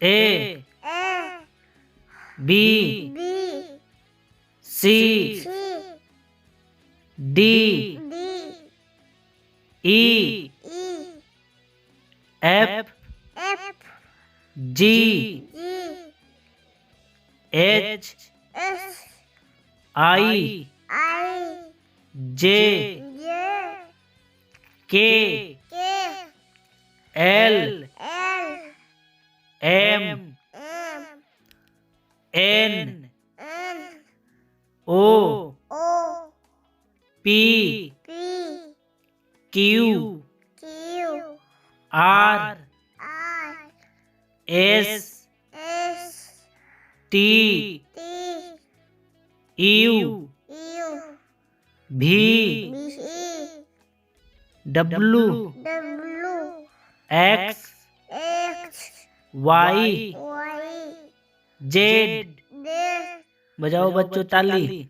A B C D E F G H I J K L M N O P Q R S T U V W X Y Z। बजाओ बच्चों ताली।